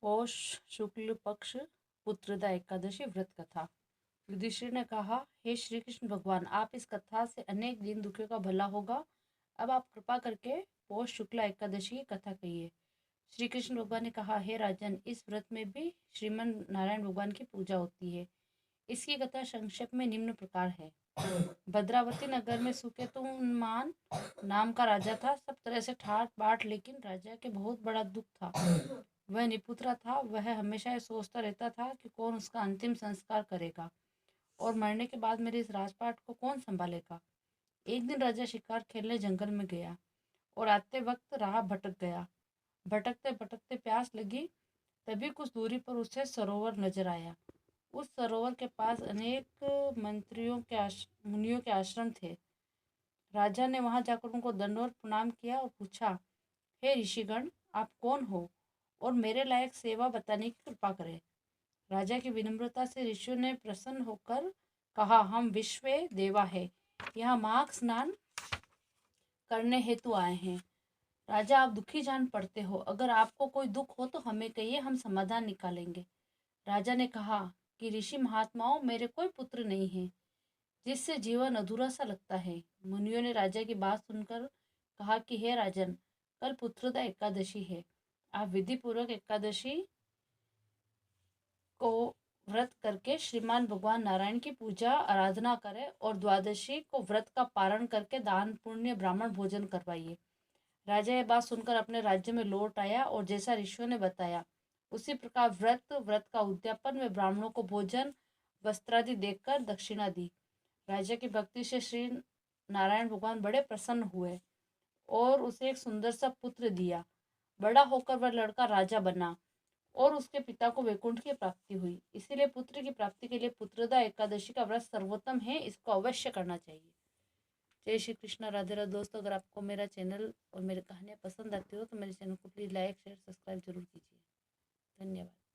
पौष शुक्ल पक्ष पुत्रदा एकादशी व्रत कथा। युधिष्ठिर ने कहा, हे श्री कृष्ण भगवान, आप इस कथा से अनेक दीन दुखियों का भला होगा। अब आप कृपा करके पौष शुक्ला एकादशी की कथा कहिए। श्री कृष्ण भगवान ने कहा, हे राजन, इस व्रत में भी श्रीमन नारायण भगवान की पूजा होती है। इसकी कथा संक्षेप में निम्न प्रकार है। भद्रावती नगर में सुकेतुमान नाम का राजा था। सब तरह से ठाट बाट, लेकिन राजा के बहुत बड़ा दुख था। वह निपुत्रा था। वह हमेशा ये सोचता रहता था कि कौन उसका अंतिम संस्कार करेगा और मरने के बाद मेरे इस राजपाट को कौन संभालेगा। एक दिन राजा शिकार खेलने जंगल में गया और आते वक्त राह भटक गया। भटकते भटकते प्यास लगी। तभी कुछ दूरी पर उसे सरोवर नजर आया। उस सरोवर के पास अनेक मुनियों के आश्रम थे। राजा ने वहां जाकर उनको दंडवत प्रणाम किया और पूछा, हे ऋषिगण, आप कौन हो और मेरे लायक सेवा बताने की कृपा करें। राजा की विनम्रता से ऋषियों ने प्रसन्न होकर कहा, हम विश्व देवा है, यहाँ माघ स्नान करने हेतु आए हैं। राजा, आप दुखी जान पड़ते हो। अगर आपको कोई दुख हो तो हमें कहिए, हम समाधान निकालेंगे। राजा ने कहा कि ऋषि महात्माओं, मेरे कोई पुत्र नहीं है, जिससे जीवन अधूरा सा लगता है। मुनियों ने राजा की बात सुनकर कहा कि हे राजन, कल पुत्रदा एकादशी है। आप विधि पूर्वक एकादशी को व्रत करके श्रीमान भगवान नारायण की पूजा आराधना करें और द्वादशी को व्रत का पारण करके दान पुण्य ब्राह्मण भोजन करवाइए। राजा यह बात सुनकर अपने राज्य में लौट आया और जैसा ऋषियों ने बताया उसी प्रकार व्रत का उद्यापन में ब्राह्मणों को भोजन वस्त्रादि देकर दक्षिणा दी। राजा की भक्ति से श्री नारायण भगवान बड़े प्रसन्न हुए और उसे एक सुंदर सा पुत्र दिया। बड़ा होकर वह लड़का राजा बना और उसके पिता को वैकुंठ की प्राप्ति हुई। इसीलिए पुत्र की प्राप्ति के लिए पुत्रदा एकादशी का व्रत सर्वोत्तम है। इसको अवश्य करना चाहिए। जय श्री कृष्ण। राधे राधे। दोस्तों, अगर आपको मेरा चैनल और मेरी कहानियाँ पसंद आती हो तो मेरे चैनल को प्लीज़ लाइक शेयर सब्सक्राइब जरूर कीजिए। धन्यवाद।